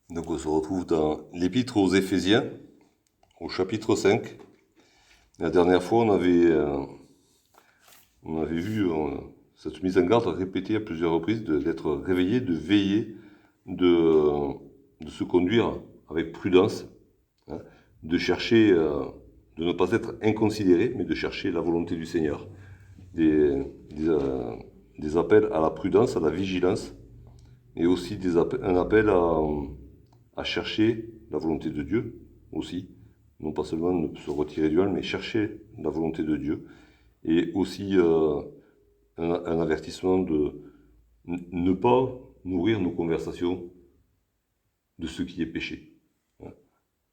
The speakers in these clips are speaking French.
Donc on se retrouve dans l'Épître aux Éphésiens, au chapitre 5. La dernière fois, on avait vu cette mise en garde répétée à plusieurs reprises d'être réveillé, de veiller, de, de se conduire avec prudence, hein, de chercher, de ne pas être inconsidéré, mais de chercher la volonté du Seigneur. Des, des, euh, des appels à la prudence, à la vigilance, et aussi un appel à chercher la volonté de Dieu aussi. Non pas seulement ne se retirer du mal, mais chercher la volonté de Dieu. Et aussi un avertissement de ne pas nourrir nos conversations de ce qui est péché.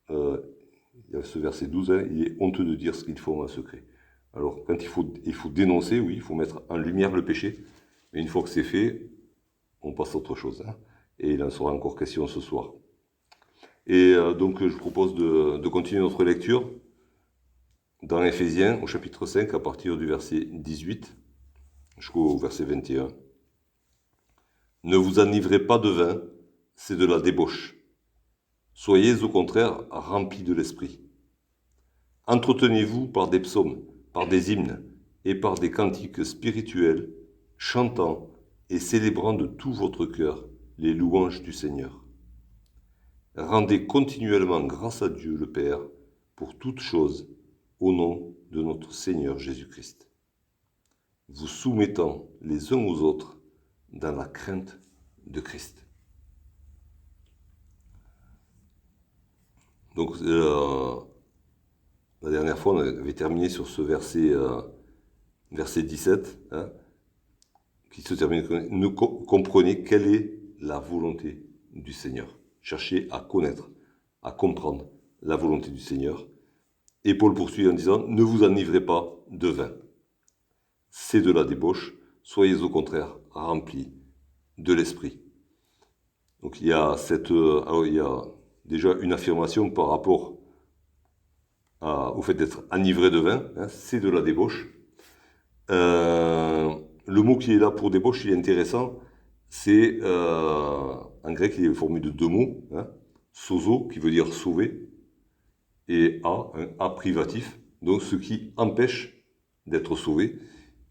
Il y a ce verset 12, hein, il est honteux de dire ce qu'ils font en secret. Alors, quand il faut dénoncer, oui, il faut mettre en lumière le péché, mais une fois que c'est fait, on passe à autre chose. Hein, et il en sera encore question ce soir. Et donc, je propose de continuer notre lecture dans Éphésiens, au chapitre 5, à partir du verset 18 jusqu'au verset 21. Ne vous enivrez pas de vin, c'est de la débauche. Soyez au contraire remplis de l'esprit. Entretenez-vous par des psaumes, par des hymnes et par des cantiques spirituels, chantant et célébrant de tout votre cœur les louanges du Seigneur. Rendez continuellement grâce à Dieu le Père pour toutes choses au nom de notre Seigneur Jésus-Christ, vous soumettant les uns aux autres dans la crainte de Christ. Donc, la dernière fois, on avait terminé sur ce verset 17, hein, qui se termine « Ne comprenez quelle est la volonté du Seigneur ». Cherchez à connaître, à comprendre la volonté du Seigneur. Et Paul poursuit en disant « Ne vous enivrez pas de vin. C'est de la débauche. Soyez au contraire remplis de l'esprit. » Donc il y a déjà une affirmation par rapport au fait d'être enivré de vin, hein, c'est de la débauche. Le mot qui est là pour débauche, il est intéressant, c'est en grec il est formé de deux mots, hein, sozo qui veut dire sauver, et un a privatif, donc ce qui empêche d'être sauvé.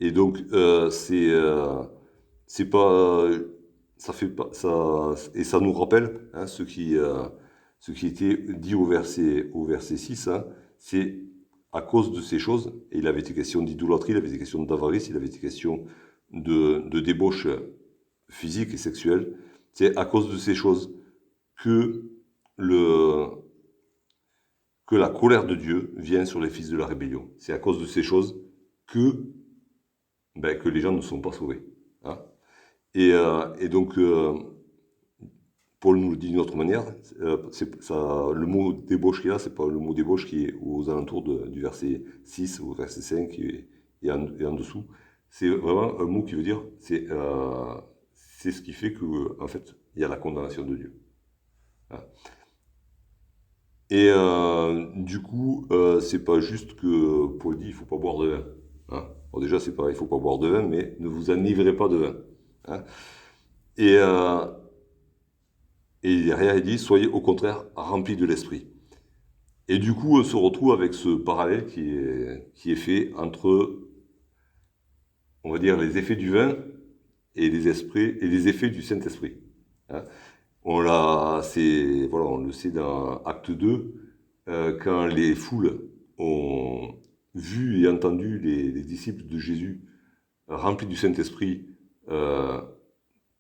Et donc c'est pas, ça fait pas, ça, et ça nous rappelle hein, ce qui était dit au verset 6, hein, c'est à cause de ces choses, et il avait été question d'idolâtrie, il avait été question d'avarice, il avait été question de débauche physique et sexuelle, c'est à cause de ces choses que la colère de Dieu vient sur les fils de la rébellion. C'est à cause de ces choses que les gens ne sont pas sauvés. Hein. Et donc, Paul nous le dit d'une autre manière. Le mot débauche qu'il y a, c'est pas le mot débauche qui est aux alentours du verset 6 ou verset 5 et en dessous. C'est vraiment un mot qui veut dire, c'est ce qui fait que, en fait, il y a la condamnation de Dieu. Hein. Et du coup, c'est pas juste que Paul dit il faut pas boire de vin. Hein. Bon, déjà, c'est pas il faut pas boire de vin, mais ne vous enivrez pas de vin. Hein. Et derrière, il dit soyez au contraire remplis de l'esprit. Et du coup, on se retrouve avec ce parallèle qui est fait entre, on va dire, les effets du vin et les effets du Saint-Esprit. Hein. On le sait dans Acte 2, quand les foules ont vu et entendu les disciples de Jésus remplis du Saint-Esprit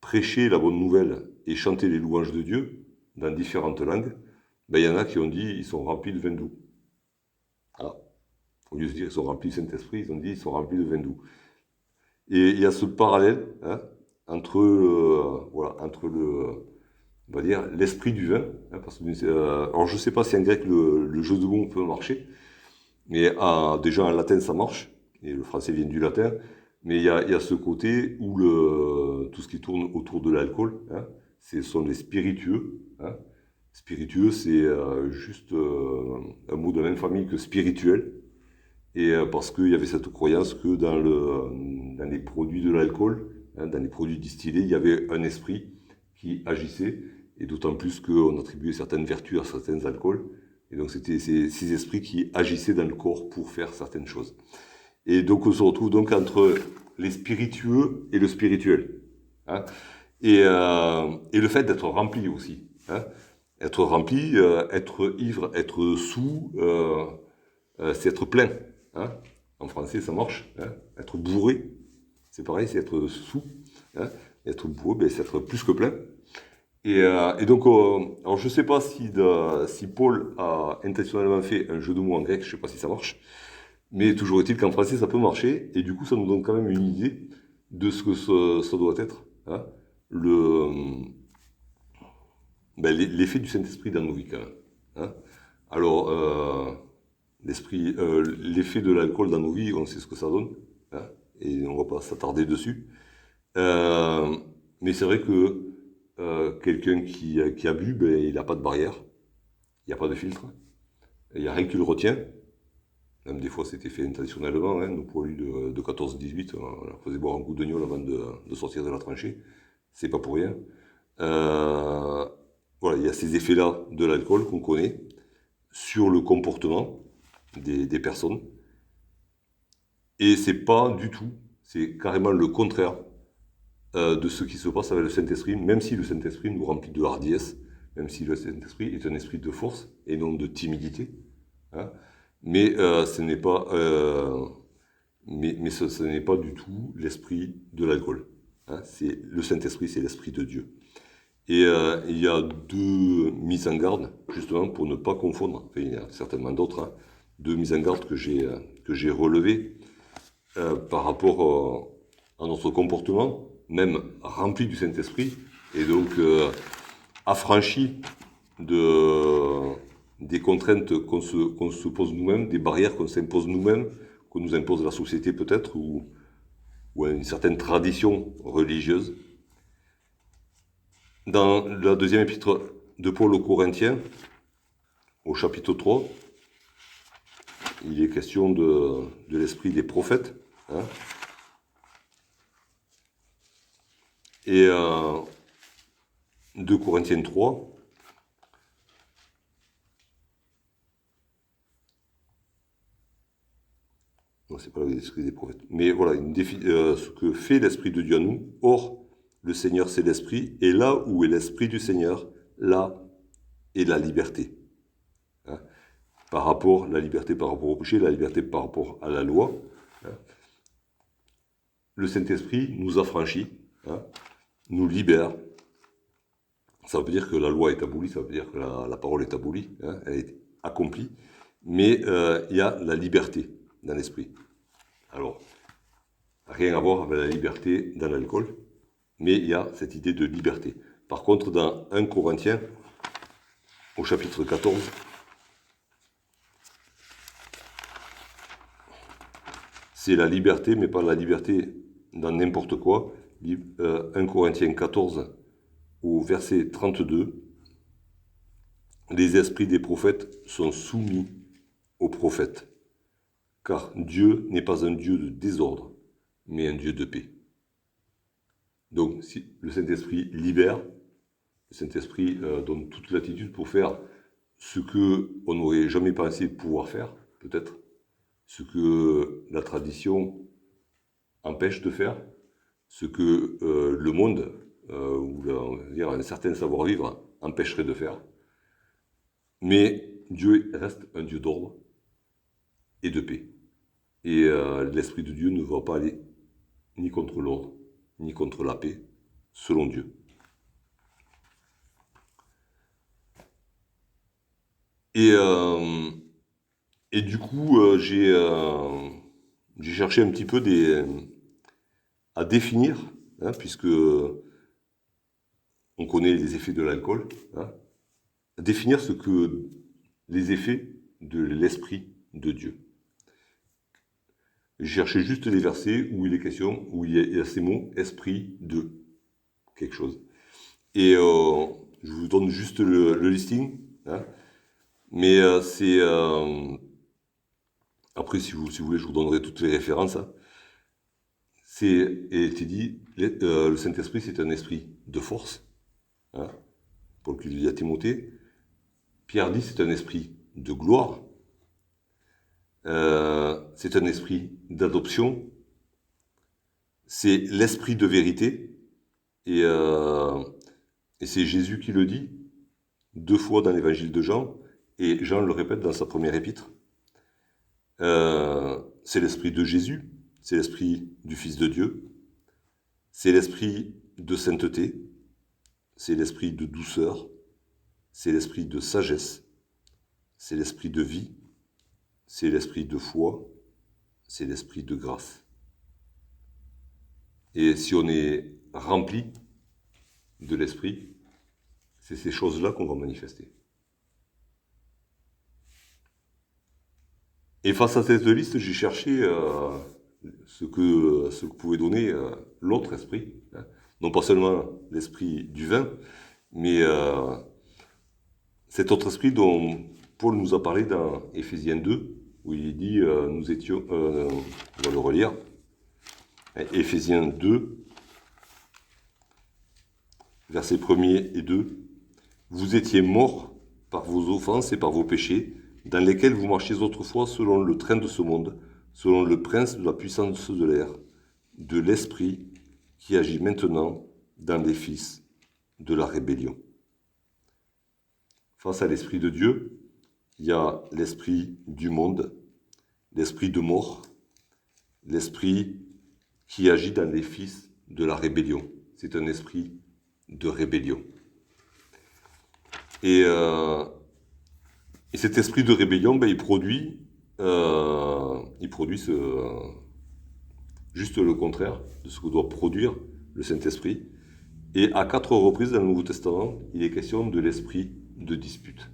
prêcher la bonne nouvelle et chanter les louanges de Dieu dans différentes langues, il y en a qui ont dit ils sont remplis de vin doux. Ah. Au lieu de dire ils sont remplis du Saint-Esprit, ils ont dit ils sont remplis de vin doux. Et il y a ce parallèle hein, entre on va dire l'esprit du vin, hein, parce que alors je sais pas si en grec le jeu de mots peut marcher, mais déjà en latin ça marche, et le français vient du latin, mais il y a ce côté où tout ce qui tourne autour de l'alcool, hein, ce sont les spiritueux. Hein. Spiritueux, c'est juste un mot de la même famille que spirituel, et parce qu'il y avait cette croyance que dans les produits de l'alcool, hein, dans les produits distillés, il y avait un esprit qui agissait et d'autant plus qu'on attribuait certaines vertus à certains alcools. Et donc c'était ces esprits qui agissaient dans le corps pour faire certaines choses. Et donc on se retrouve donc entre les spiritueux et le spirituel. Hein, et le fait d'être rempli aussi. Hein, être rempli, être ivre, être sous, c'est être plein. Hein. En français, ça marche. Hein. Être bourré, c'est pareil, c'est être sous. Hein. Être bourré, ben, c'est être plus que plein. Et donc, alors je ne sais pas si Paul a intentionnellement fait un jeu de mots en grec, je ne sais pas si ça marche, mais toujours est-il qu'en français, ça peut marcher, et du coup, ça nous donne quand même une idée de ce que ça doit être. Hein. L'effet du Saint-Esprit dans nos vies, quand même. Hein. Alors, l'effet de l'alcool dans nos vies, on sait ce que ça donne, hein, et on ne va pas s'attarder dessus. Mais c'est vrai que quelqu'un qui a bu, ben, il n'a pas de barrière, il n'y a pas de filtre, il n'y a rien qui le retient. Même des fois, c'était fait intentionnellement, hein, nos poilus de 14-18, on leur faisait boire un coup de gnôle avant de sortir de la tranchée. C'est pas pour rien. Voilà, il y a ces effets-là de l'alcool qu'on connaît sur le comportement des personnes. Et c'est pas du tout, c'est carrément le contraire de ce qui se passe avec le Saint-Esprit, même si le Saint-Esprit nous remplit de hardiesse, même si le Saint-Esprit est un esprit de force et non de timidité. Hein. Mais ce n'est pas, ce n'est pas du tout l'esprit de l'alcool. Hein. C'est le Saint-Esprit, c'est l'esprit de Dieu. Et il y a deux mises en garde, justement, pour ne pas confondre. Enfin, il y a certainement d'autres, hein, deux mises en garde que j'ai relevées par rapport à notre comportement, même rempli du Saint-Esprit, et donc affranchi des contraintes qu'on se pose nous-mêmes, des barrières qu'on s'impose nous-mêmes, qu'on nous impose la société peut-être, ou une certaine tradition religieuse. Dans la deuxième épître de Paul aux Corinthiens, au chapitre 3, il est question de l'esprit des prophètes. Hein. Et 2 Corinthiens 3, non, c'est pas l'esprit des prophètes, mais voilà, ce que fait l'esprit de Dieu à nous. Or, le Seigneur, c'est l'esprit, et là où est l'esprit du Seigneur, là est la liberté. Hein. La liberté par rapport au péché, la liberté par rapport à la loi. Hein. Le Saint-Esprit nous affranchit, hein, nous libère. Ça veut dire que la loi est abolie, ça veut dire que la parole est abolie, hein, elle est accomplie, mais il y a la liberté dans l'esprit. Alors, rien à voir avec la liberté dans l'alcool, mais il y a cette idée de liberté. Par contre, dans 1 Corinthiens, au chapitre 14, c'est la liberté, mais pas la liberté dans n'importe quoi. 1 Corinthiens 14, au verset 32, les esprits des prophètes sont soumis aux prophètes, car Dieu n'est pas un Dieu de désordre, mais un Dieu de paix. Donc, si le Saint-Esprit libère, le Saint-Esprit donne toute l'attitude pour faire ce qu'on n'aurait jamais pensé pouvoir faire, peut-être, ce que la tradition empêche de faire, ce que le monde, ou on va dire un certain savoir-vivre, empêcherait de faire. Mais Dieu reste un Dieu d'ordre et de paix. Et l'Esprit de Dieu ne va pas aller ni contre l'ordre, ni contre la paix, selon Dieu. Et du coup, j'ai cherché un petit peu à définir, hein, puisque on connaît les effets de l'alcool, hein, à définir ce que les effets de l'Esprit de Dieu. J'ai cherché juste les versets où il est question, où il y a ces mots « esprit de » quelque chose. Et je vous donne juste le listing, hein, mais c'est... après, si vous voulez, je vous donnerai toutes les références. Hein. Et il dit, le Saint-Esprit, c'est un esprit de force, hein, Paul qui le dit à Timothée. Pierre dit c'est un esprit de gloire, c'est un esprit d'adoption, c'est l'esprit de vérité, et c'est Jésus qui le dit 2 fois dans l'évangile de Jean, et Jean le répète dans sa première épître. C'est l'esprit de Jésus, c'est l'esprit du Fils de Dieu, c'est l'esprit de sainteté, c'est l'esprit de douceur, c'est l'esprit de sagesse, c'est l'esprit de vie, c'est l'esprit de foi, c'est l'esprit de grâce. Et si on est rempli de l'esprit, c'est ces choses-là qu'on va manifester. Et face à cette liste, j'ai cherché ce que pouvait donner l'autre esprit. Hein. Non pas seulement l'esprit du vin, mais cet autre esprit dont Paul nous a parlé dans Éphésiens 2, où il dit, nous étions, on va le relire, Éphésiens 2, versets 1er et 2, vous étiez morts par vos offenses et par vos péchés, dans lesquels vous marchiez autrefois selon le train de ce monde, selon le prince de la puissance de l'air, de l'esprit qui agit maintenant dans les fils de la rébellion. Face à l'esprit de Dieu, il y a l'esprit du monde, l'esprit de mort, l'esprit qui agit dans les fils de la rébellion. C'est un esprit de rébellion. Et cet esprit de rébellion, il produit juste le contraire de ce que doit produire le Saint-Esprit. Et à 4 reprises dans le Nouveau Testament, il est question de l'esprit de dispute.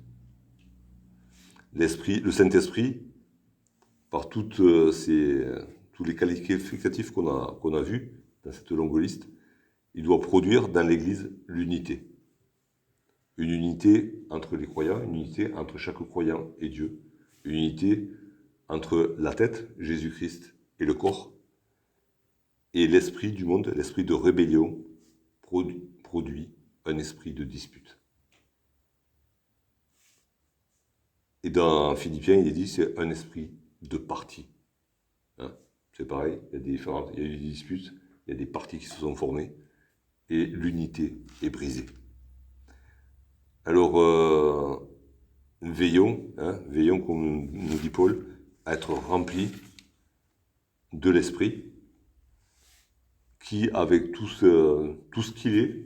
Le Saint-Esprit, par tous les qualificatifs qu'on a vus dans cette longue liste, il doit produire dans l'Église l'unité. Une unité entre les croyants, une unité entre chaque croyant et Dieu, une unité entre la tête, Jésus-Christ, et le corps, et l'esprit du monde, l'esprit de rébellion, produit un esprit de dispute. Et dans Philippiens, il est dit c'est un esprit de parti. Hein, c'est pareil, il y a eu des disputes, il y a des partis qui se sont formés, et l'unité est brisée. Alors, veillons, comme nous dit Paul, à être remplis de l'esprit qui, avec tout ce qu'il est,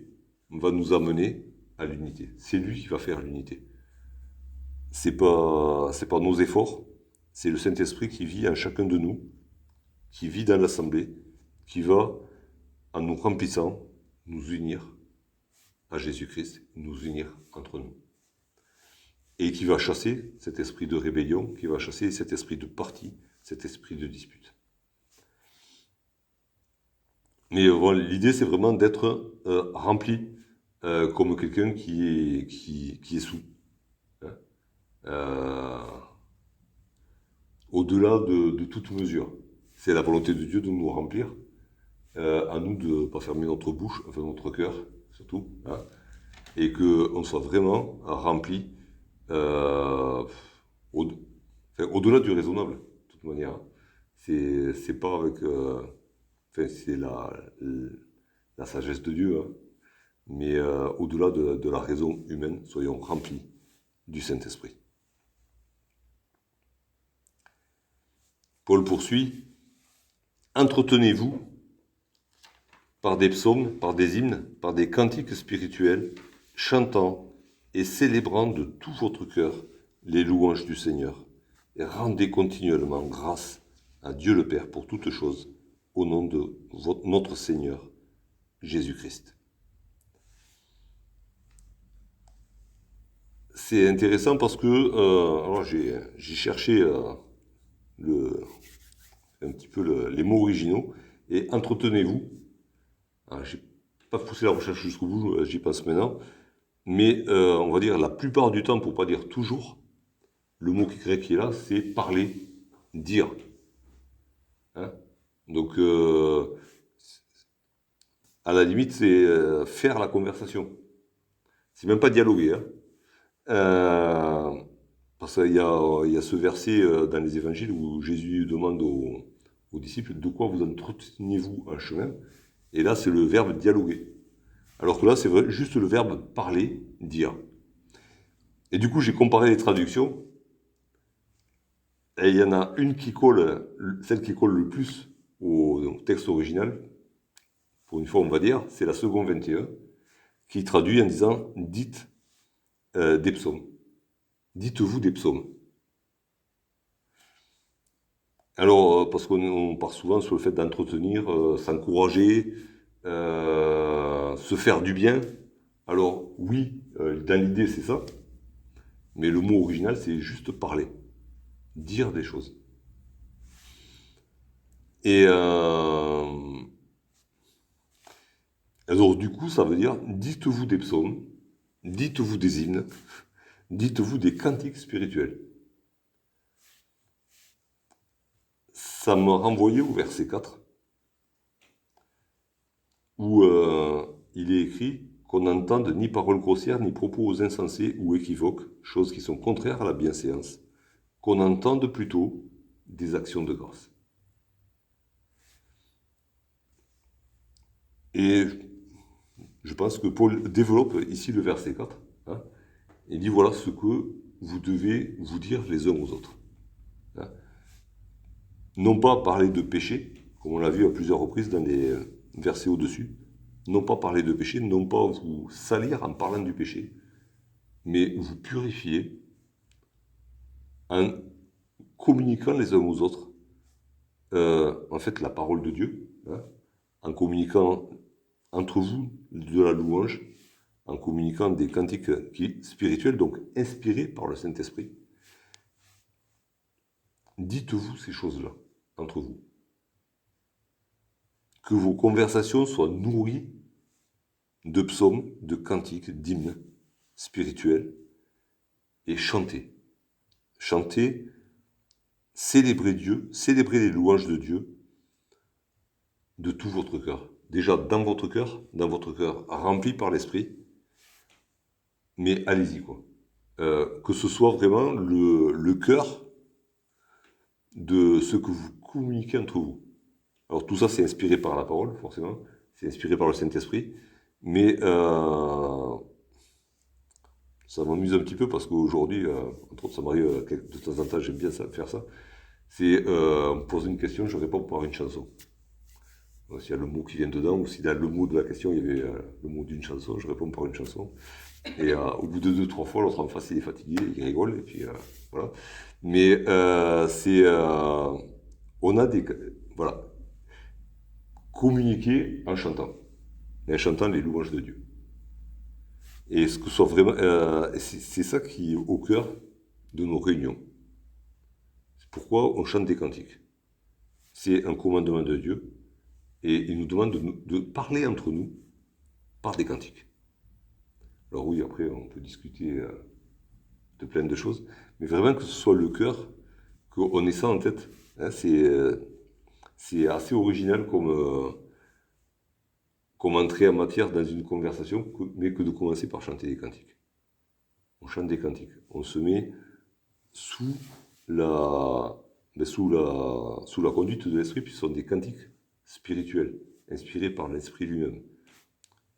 va nous amener à l'unité. C'est lui qui va faire l'unité. C'est pas nos efforts, c'est le Saint-Esprit qui vit en chacun de nous, qui vit dans l'Assemblée, qui va, en nous remplissant, nous unir à Jésus-Christ, nous unir entre nous. Et qui va chasser cet esprit de rébellion, qui va chasser cet esprit de parti, cet esprit de dispute. Mais voilà, l'idée, c'est vraiment d'être rempli comme quelqu'un qui est sous. Hein, au-delà de toute mesure. C'est la volonté de Dieu de nous remplir, à nous de ne pas fermer notre bouche, enfin notre cœur surtout, hein, et qu'on soit vraiment rempli au-delà du raisonnable, de toute manière. C'est pas avec... c'est la sagesse de Dieu, hein, mais au-delà de la raison humaine, soyons remplis du Saint-Esprit. Paul poursuit, « Entretenez-vous par des psaumes, par des hymnes, par des cantiques spirituels, chantant et célébrant de tout votre cœur les louanges du Seigneur, et rendez continuellement grâce à Dieu le Père pour toutes choses, au nom de notre Seigneur Jésus-Christ. » C'est intéressant parce que alors j'ai cherché un petit peu les mots originaux, et entretenez-vous. Je n'ai pas poussé la recherche jusqu'au bout, j'y pense maintenant, mais on va dire la plupart du temps, pour ne pas dire toujours, le mot grec qui est là, c'est parler, dire. Hein, donc, à la limite, c'est faire la conversation. C'est même pas dialoguer, hein. Parce qu'il y a ce verset dans les évangiles où Jésus demande aux disciples de quoi vous entretenez-vous en chemin. Et là, c'est le verbe dialoguer. Alors que là, c'est juste le verbe parler, dire. Et du coup, j'ai comparé les traductions. Et il y en a une qui colle, celle qui colle le plus au texte original, pour une fois, on va dire, c'est la seconde 21, qui traduit en disant « dites des psaumes ». Dites-vous des psaumes. Alors, parce qu'on part souvent sur le fait d'entretenir, s'encourager, se faire du bien. Alors, oui, dans l'idée, c'est ça. Mais le mot original, c'est juste parler. Dire des choses. Et alors, du coup, ça veut dire, dites-vous des psaumes, dites-vous des hymnes, dites-vous des cantiques spirituels. Ça m'a renvoyé au verset 4, où il est écrit qu'on n'entende ni paroles grossières, ni propos insensés ou équivoques, choses qui sont contraires à la bienséance, qu'on entende plutôt des actions de grâce. Et je pense que Paul développe ici le verset 4. Hein, il dit voilà ce que vous devez vous dire les uns aux autres. Hein. Non pas parler de péché, comme on l'a vu à plusieurs reprises dans les versets au-dessus. Non pas parler de péché, non pas vous salir en parlant du péché, mais vous purifier en communiquant les uns aux autres, en fait, la parole de Dieu, hein, en communiquant entre vous de la louange, en communiquant des cantiques spirituels, donc inspirés par le Saint-Esprit. Dites-vous ces choses-là, entre vous. Que vos conversations soient nourries de psaumes, de cantiques, d'hymnes spirituels, et chantez. Chantez, célébrez Dieu, célébrez les louanges de Dieu de tout votre cœur. Déjà dans votre cœur rempli par l'Esprit, mais allez-y quoi. Que ce soit vraiment le cœur de ce que vous communiquez entre vous. Alors tout ça c'est inspiré par la parole, forcément, c'est inspiré par le Saint-Esprit, mais ça m'amuse un petit peu parce qu'aujourd'hui, entre autres ça m'arrive de temps en temps, j'aime bien faire ça, c'est poser une question, je réponds par une chanson. S'il y a le mot qui vient dedans, ou si dans le mot de la question il y avait le mot d'une chanson, je réponds par une chanson. Et au bout de 2-3 fois, l'autre en face il est fatigué, il rigole, et puis voilà. Mais on a des... Voilà. Communiquer en chantant. Et en chantant les louanges de Dieu. Et ce que soit vraiment... c'est ça qui est au cœur de nos réunions. C'est pourquoi on chante des cantiques. C'est un commandement de Dieu. Et il nous demande de parler entre nous par des cantiques. Alors oui, après, on peut discuter de plein de choses, mais vraiment que ce soit le cœur, qu'on ait ça en tête. Hein, c'est assez original comme entrée en matière dans une conversation, mais que de commencer par chanter des cantiques. On chante des cantiques. On se met sous la conduite de l'esprit, puis ce sont des cantiques spirituels, inspirés par l'esprit lui-même.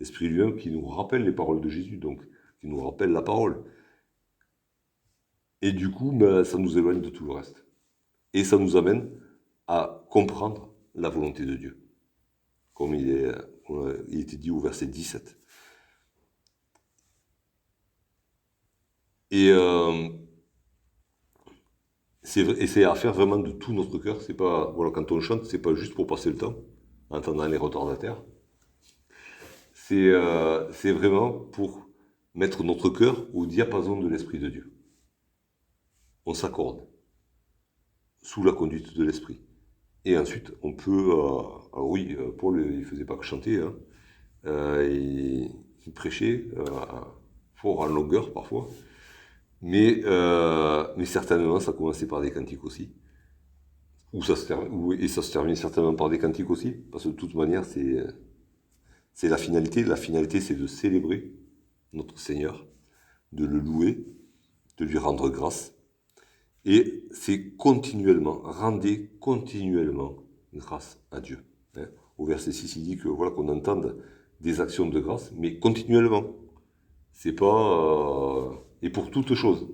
L'esprit lui-même qui nous rappelle les paroles de Jésus, donc qui nous rappelle la parole. Et du coup, ça nous éloigne de tout le reste. Et ça nous amène à comprendre la volonté de Dieu, comme il était dit au verset 17. Et c'est à faire vraiment de tout notre cœur. C'est pas, voilà, quand on chante, c'est pas juste pour passer le temps, en entendant les retardataires. C'est vraiment pour mettre notre cœur au diapason de l'Esprit de Dieu. On s'accorde sous la conduite de l'Esprit. Et ensuite, on peut... alors oui, Paul, il faisait pas que chanter. Hein. Il prêchait fort en longueur parfois. Mais certainement, ça commençait par des cantiques aussi. Et ça se termine certainement par des cantiques aussi. Parce que de toute manière, c'est la finalité. La finalité, c'est de célébrer notre Seigneur, de le louer, de lui rendre grâce. Et c'est continuellement, rendez continuellement grâce à Dieu. Au verset 6, il dit que voilà qu'on entende des actions de grâce, mais continuellement. C'est pas... et pour toute chose.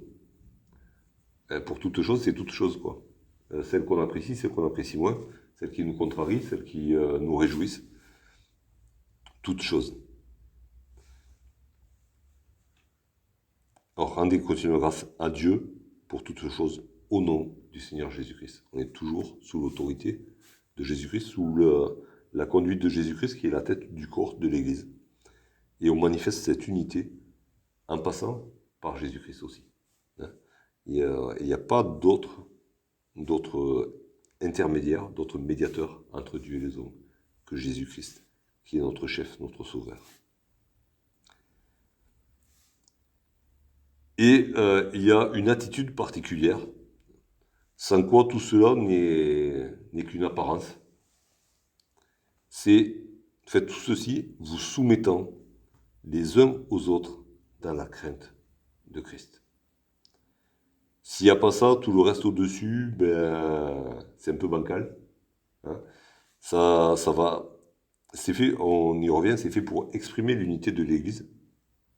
Pour toute chose, c'est toute chose, quoi. Celle qu'on apprécie, celle qu'on apprécie moins, celle qui nous contrarie, celle qui nous réjouissent. Toute chose. Alors, rendez continuellement grâce à Dieu pour toutes choses au nom du Seigneur Jésus-Christ. On est toujours sous l'autorité de Jésus-Christ, sous la conduite de Jésus-Christ qui est la tête du corps de l'Église. Et on manifeste cette unité en passant par Jésus-Christ aussi. Il n'y a pas d'autres intermédiaires, d'autres médiateurs entre Dieu et les hommes que Jésus-Christ, qui est notre chef, notre sauveur. Et il y a une attitude particulière, sans quoi tout cela n'est qu'une apparence. C'est, faites tout ceci, vous soumettant les uns aux autres dans la crainte de Christ. S'il n'y a pas ça, tout le reste au-dessus, c'est un peu bancal. Hein. Ça va. C'est fait, on y revient, c'est fait pour exprimer l'unité de l'Église.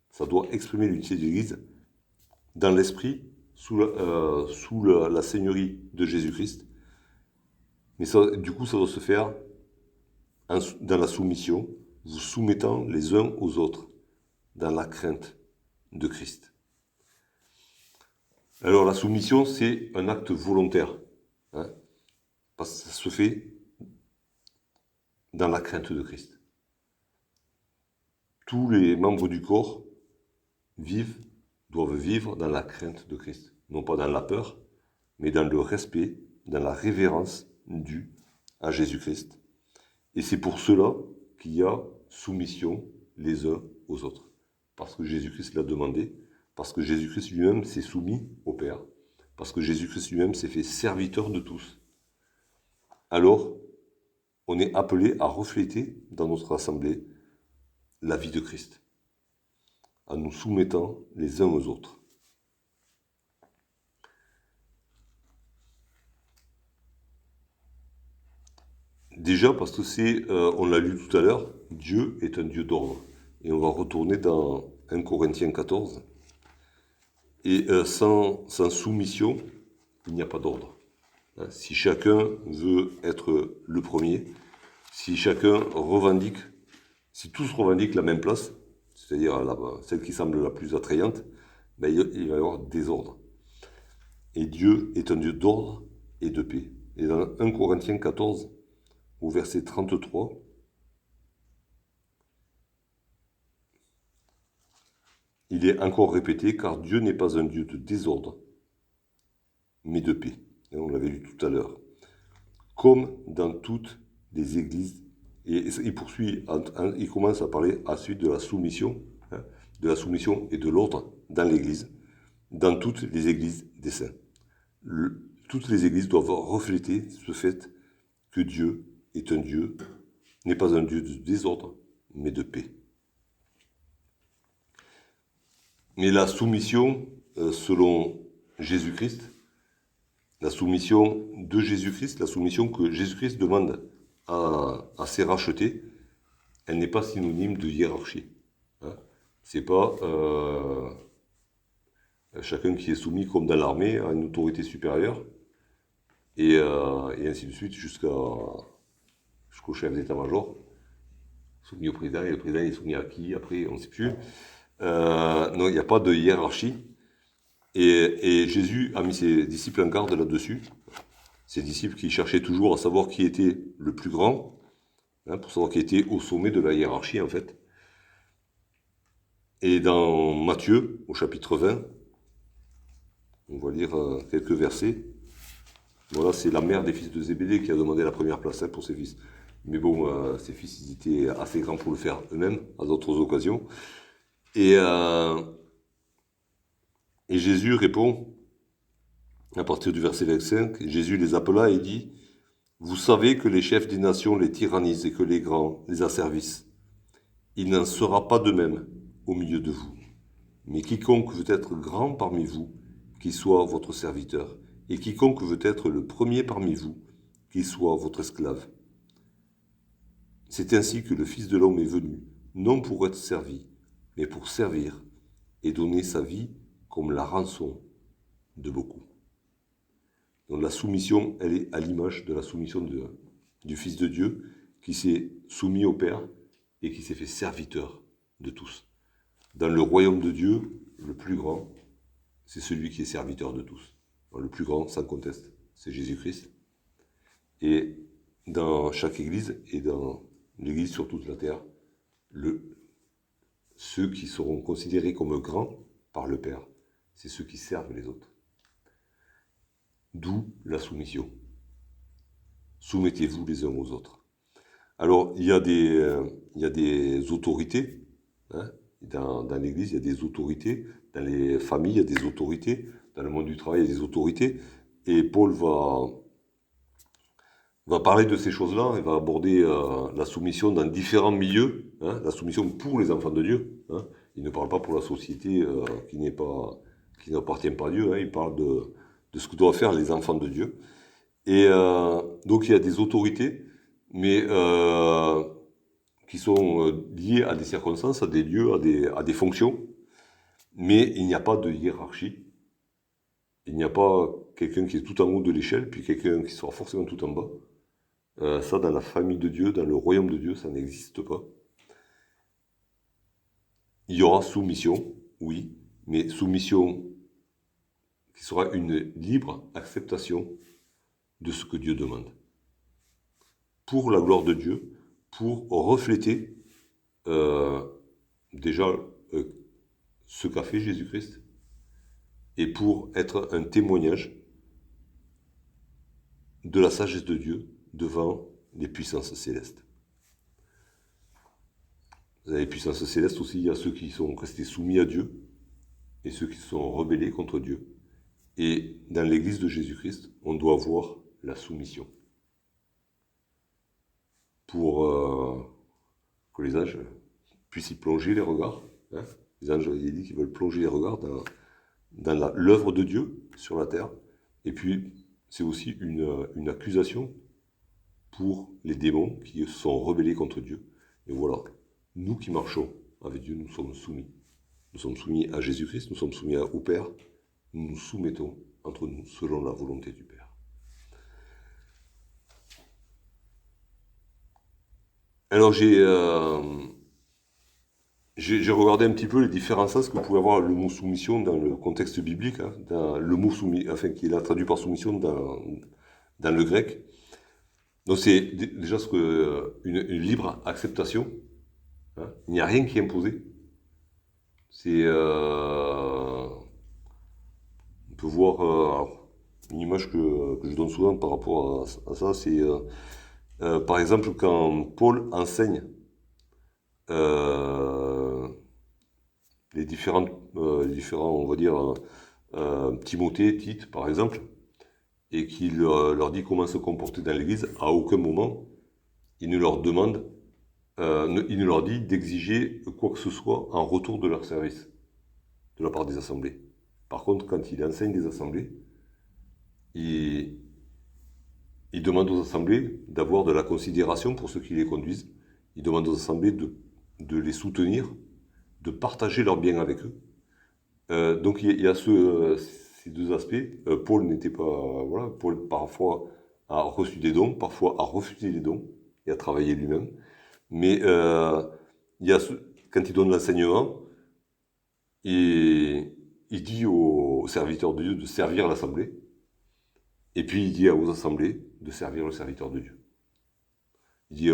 Ça doit exprimer l'unité de l'Église dans l'esprit, sous la seigneurie de Jésus-Christ. Mais ça, du coup, ça doit se faire dans la soumission, vous soumettant les uns aux autres dans la crainte de Christ. Alors la soumission, c'est un acte volontaire, hein, parce que ça se fait dans la crainte de Christ. Tous les membres du corps doivent vivre dans la crainte de Christ, non pas dans la peur, mais dans le respect, dans la révérence due à Jésus-Christ. Et c'est pour cela qu'il y a soumission les uns aux autres, parce que Jésus-Christ l'a demandé, parce que Jésus-Christ lui-même s'est soumis au Père, parce que Jésus-Christ lui-même s'est fait serviteur de tous. Alors, on est appelé à refléter dans notre assemblée la vie de Christ, en nous soumettant les uns aux autres. Déjà parce que on l'a lu tout à l'heure, Dieu est un Dieu d'ordre. Et on va retourner dans 1 Corinthiens 14. Et sans soumission, il n'y a pas d'ordre. Si chacun veut être le premier, si chacun revendique, si tous revendiquent la même place, c'est-à-dire celle qui semble la plus attrayante, il va y avoir désordre. Et Dieu est un Dieu d'ordre et de paix. Et dans 1 Corinthiens 14, au verset 33, il est encore répété, car Dieu n'est pas un Dieu de désordre, mais de paix. Et on l'avait lu tout à l'heure. Comme dans toutes les églises, et il poursuit, il commence à parler ensuite de la soumission et de l'ordre dans l'église, dans toutes les églises des saints. Toutes les églises doivent refléter ce fait que Dieu est un Dieu, n'est pas un Dieu de désordre, mais de paix. Mais la soumission, selon Jésus-Christ, la soumission de Jésus-Christ, la soumission que Jésus-Christ demande à ses rachetés, elle n'est pas synonyme de hiérarchie. Hein. C'est pas chacun qui est soumis comme dans l'armée à une autorité supérieure, et ainsi de suite jusqu'au chef d'état-major, soumis au président, et le président est soumis à qui, après, on ne sait plus. Non, il n'y a pas de hiérarchie. Et Jésus a mis ses disciples en garde là-dessus. Ses disciples qui cherchaient toujours à savoir qui était le plus grand, hein, pour savoir qui était au sommet de la hiérarchie, en fait. Et dans Matthieu, au chapitre 20, on va lire quelques versets. Voilà, c'est la mère des fils de Zébédée qui a demandé la première place, hein, pour ses fils. Mais bon, ses fils, ils étaient assez grands pour le faire eux-mêmes, à d'autres occasions. Et Jésus répond, à partir du verset 25, Jésus les appela et dit, « Vous savez que les chefs des nations les tyrannisent et que les grands les asservissent. Il n'en sera pas de même au milieu de vous. Mais quiconque veut être grand parmi vous, qu'il soit votre serviteur. Et quiconque veut être le premier parmi vous, qu'il soit votre esclave. C'est ainsi que le Fils de l'homme est venu, non pour être servi, mais pour servir et donner sa vie comme la rançon de beaucoup. Donc la soumission, elle est à l'image de la soumission du Fils de Dieu qui s'est soumis au Père et qui s'est fait serviteur de tous. Dans le royaume de Dieu, le plus grand, c'est celui qui est serviteur de tous. Le plus grand, sans conteste, c'est Jésus-Christ. Et dans chaque église, et dans l'église sur toute la terre, ceux qui seront considérés comme grands par le Père, c'est ceux qui servent les autres. D'où la soumission. Soumettez-vous les uns aux autres. Alors, il y a des autorités, hein, dans l'Église, il y a des autorités, dans les familles, il y a des autorités, dans le monde du travail, il y a des autorités, et Paul va parler de ces choses-là, il va aborder la soumission dans différents milieux, hein, la soumission pour les enfants de Dieu. Hein. Il ne parle pas pour la société qui n'appartient pas à Dieu, hein, il parle de ce que doivent faire les enfants de Dieu. Et donc il y a des autorités, mais qui sont liées à des circonstances, à des lieux, à des fonctions, mais il n'y a pas de hiérarchie. Il n'y a pas quelqu'un qui est tout en haut de l'échelle, puis quelqu'un qui sera forcément tout en bas. Ça, dans la famille de Dieu, dans le royaume de Dieu, ça n'existe pas. Il y aura soumission, oui, mais soumission qui sera une libre acceptation de ce que Dieu demande. Pour la gloire de Dieu, pour refléter déjà ce qu'a fait Jésus-Christ, et pour être un témoignage de la sagesse de Dieu devant les puissances célestes. Vous avez les puissances célestes aussi, il y a ceux qui sont restés soumis à Dieu et ceux qui se sont rebellés contre Dieu. Et dans l'Église de Jésus-Christ, on doit avoir la soumission. Pour que les anges puissent y plonger les regards. Hein. Les anges, il est dit qu'ils veulent plonger les regards dans l'œuvre de Dieu sur la terre. Et puis, c'est aussi une accusation pour les démons qui se sont rebellés contre Dieu. Et voilà, nous qui marchons avec Dieu, nous sommes soumis. Nous sommes soumis à Jésus-Christ, nous sommes soumis au Père. Nous nous soumettons entre nous selon la volonté du Père. Alors j'ai regardé un petit peu les différents sens que pouvait avoir le mot soumission dans le contexte biblique, hein, dans le mot soumis, enfin qui est traduit par soumission dans le grec. Donc c'est déjà une libre acceptation. Hein. Il n'y a rien qui est imposé. C'est on peut voir une image que je donne souvent par rapport à ça, c'est par exemple quand Paul enseigne les différents, on va dire, Timothée, Tite, par exemple, et qu'il leur dit comment se comporter dans l'Église, à aucun moment, il ne leur demande, il ne leur dit d'exiger quoi que ce soit en retour de leur service, de la part des assemblées. Par contre, quand il enseigne des assemblées, il demande aux assemblées d'avoir de la considération pour ceux qui les conduisent. Il demande aux assemblées de les soutenir, de partager leurs biens avec eux. Donc il y a ces deux aspects. Paul n'était pas... Voilà, Paul parfois a reçu des dons, parfois a refusé les dons et a travaillé lui-même. Mais il y a quand il donne l'enseignement, il dit aux serviteurs de Dieu de servir l'assemblée. Et puis il dit aux assemblées de servir le serviteur de Dieu. Il dit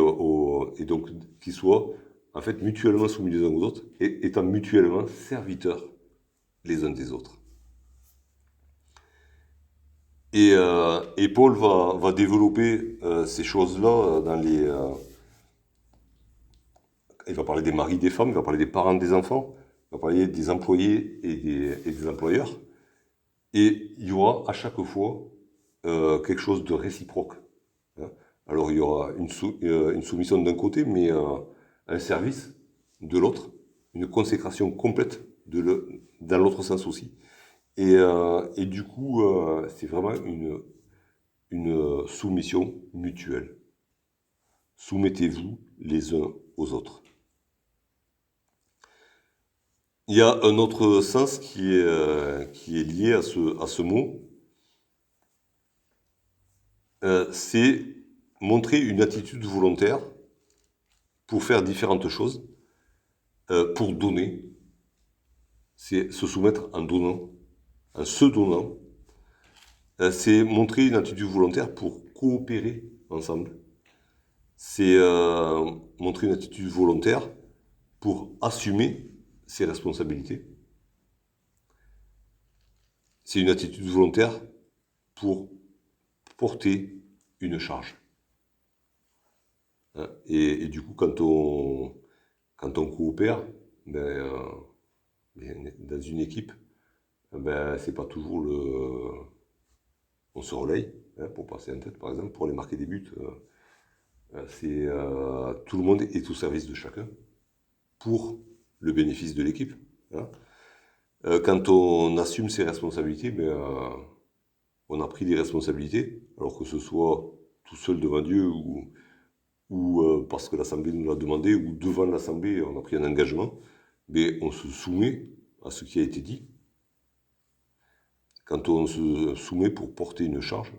et donc qu'ils soient en fait mutuellement soumis les uns aux autres et étant mutuellement serviteurs les uns des autres. Et Paul va développer ces choses-là dans les... il va parler des maris des femmes, il va parler des parents des enfants, il va parler des employés et des employeurs. Et il y aura à chaque fois quelque chose de réciproque. Hein. Alors il y aura une soumission d'un côté, mais un service de l'autre, une consécration complète dans l'autre sens aussi. Et du coup, c'est vraiment une soumission mutuelle. Soumettez-vous les uns aux autres. Il y a un autre sens qui est lié à ce mot. C'est montrer une attitude volontaire pour faire différentes choses, pour donner. C'est se soumettre en donnant, en se donnant. C'est montrer une attitude volontaire pour coopérer ensemble. C'est montrer une attitude volontaire pour assumer ses responsabilités. C'est une attitude volontaire pour porter une charge. Et du coup, quand on coopère, dans une équipe, c'est pas toujours on se relaye, pour passer en tête, par exemple, pour aller marquer des buts. C'est tout le monde est au service de chacun pour le bénéfice de l'équipe. Quand on assume ses responsabilités, on a pris des responsabilités, alors que ce soit tout seul devant Dieu ou parce que l'Assemblée nous l'a demandé, ou devant l'Assemblée, on a pris un engagement, mais on se soumet à ce qui a été dit. Quand on se soumet pour porter une charge,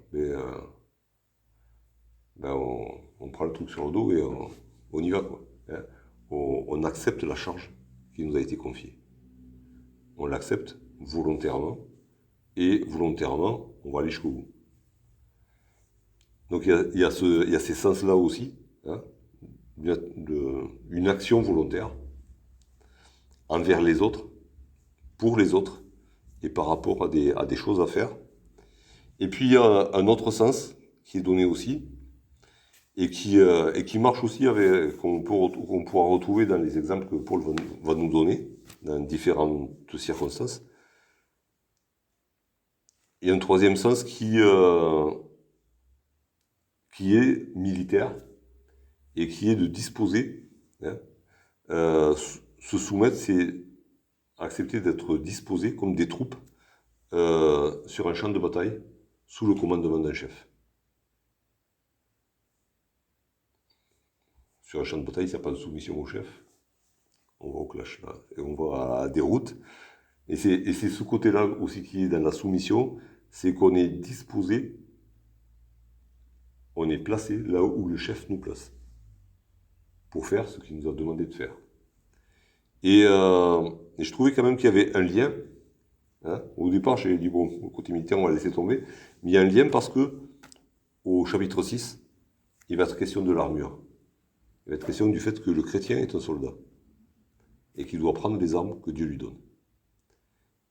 on prend le truc sur le dos et on y va, quoi. On accepte la charge qui nous a été confiée. On l'accepte volontairement, et volontairement, on va aller jusqu'au bout. Donc il y a ces sens-là aussi, une action volontaire envers les autres, pour les autres, et par rapport à des choses à faire. Et puis il y a un autre sens qui est donné aussi, et qui marche aussi qu'on pourra retrouver dans les exemples que Paul va nous donner, dans différentes circonstances. Il y a un troisième sens qui est militaire, et qui est de disposer. Se soumettre, c'est accepter d'être disposé comme des troupes sur un champ de bataille sous le commandement d'un chef. Sur un champ de bataille, il n'y a pas de soumission au chef. On va au clash, là, et on va à la déroute. Et c'est ce côté-là aussi qui est dans la soumission, c'est qu'on est disposé, on est placé là où le chef nous place, pour faire ce qu'il nous a demandé de faire. Et je trouvais quand même qu'il y avait un lien. Au départ, j'ai dit, bon, au côté militaire, on va laisser tomber. Mais il y a un lien parce que, au chapitre 6, il va être question de l'armure. Il va être question du fait que le chrétien est un soldat. Et qu'il doit prendre les armes que Dieu lui donne.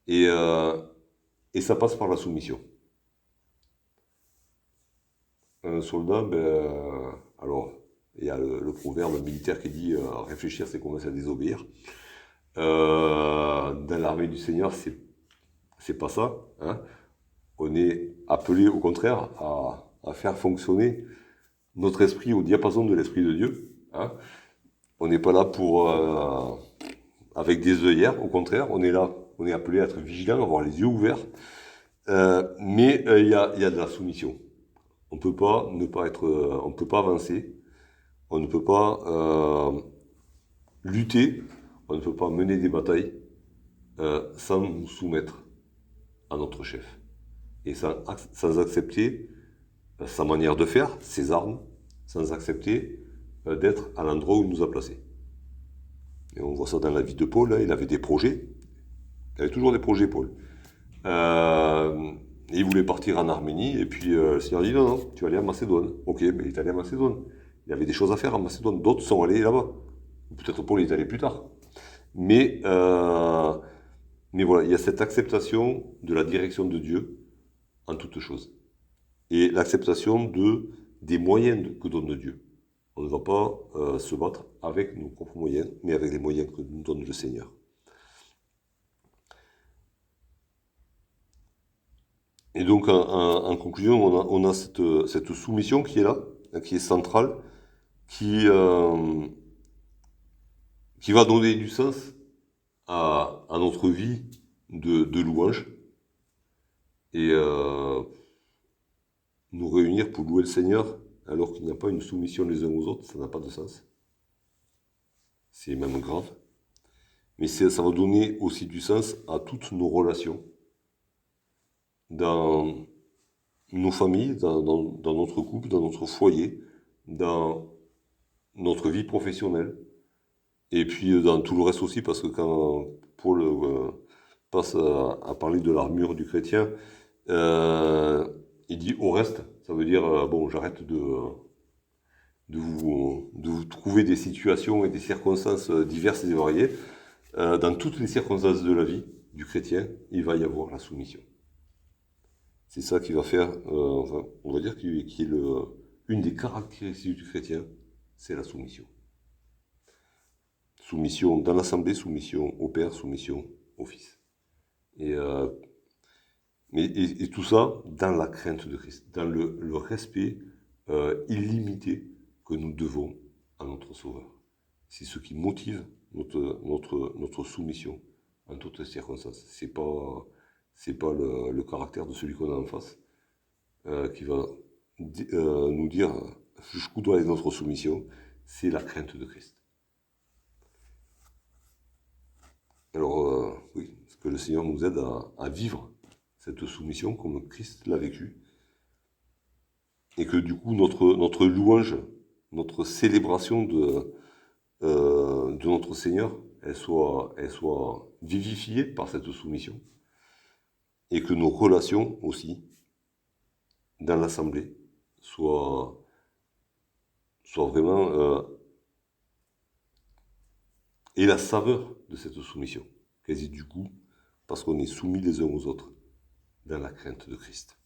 Et ça passe par la soumission. Un soldat, alors, il y a le proverbe militaire qui dit réfléchir, c'est commencer à désobéir. Dans l'armée du Seigneur, c'est pas ça. On est appelé, au contraire, à faire fonctionner notre esprit au diapason de l'Esprit de Dieu. On n'est pas là pour avec des œillères, au contraire, on est là, on est appelé à être vigilant, à avoir les yeux ouverts. Mais il y a de la soumission. On peut pas ne pas être, on peut pas avancer, on ne peut pas lutter, on ne peut pas mener des batailles sans nous soumettre à notre chef et sans accepter sa manière de faire, ses armes, sans accepter d'être à l'endroit où il nous a placés. Et on voit ça dans la vie de Paul, il avait des projets, il avait toujours des projets, Paul. Et il voulait partir en Arménie, et puis le Seigneur dit non, tu vas aller en Macédoine. Ok, mais il est allé en Macédoine. Il y avait des choses à faire en Macédoine, d'autres sont allés là-bas. Peut-être Paul est allé plus tard. Mais voilà, il y a cette acceptation de la direction de Dieu en toutes choses. Et l'acceptation des moyens que donne Dieu. On ne va pas se battre avec nos propres moyens, mais avec les moyens que nous donne le Seigneur. Et donc, en conclusion, on a cette soumission qui est là, qui est centrale, qui va donner du sens à notre vie de louange et nous réunir pour louer le Seigneur alors qu'il n'y a pas une soumission les uns aux autres, ça n'a pas de sens. C'est même grave. Mais ça va donner aussi du sens à toutes nos relations dans nos familles, dans notre couple, dans notre foyer, dans notre vie professionnelle, et puis dans tout le reste aussi, parce que quand Paul passe à parler de l'armure du chrétien, il dit au reste, ça veut dire, bon, j'arrête de vous trouver des situations et des circonstances diverses et variées. Dans toutes les circonstances de la vie du chrétien, il va y avoir la soumission. C'est ça qui va faire, enfin, on va dire, qui est une des caractéristiques du chrétien, c'est la soumission. Soumission dans l'assemblée, soumission au Père, soumission au Fils. Et tout ça dans la crainte de Christ, dans le respect illimité que nous devons à notre Sauveur. C'est ce qui motive notre soumission en toutes circonstances. C'est pas le caractère de celui qu'on a en face qui va nous dire jusqu'où doit aller notre soumission. C'est la crainte de Christ. Alors oui, que le Seigneur nous aide à vivre cette soumission comme Christ l'a vécu, et que du coup notre louange, notre célébration de notre Seigneur, elle soit vivifiée par cette soumission, et que nos relations aussi dans l'assemblée soient vraiment et la saveur de cette soumission, qu'elles aient du goût, parce qu'on est soumis les uns aux autres dans la crainte de Christ.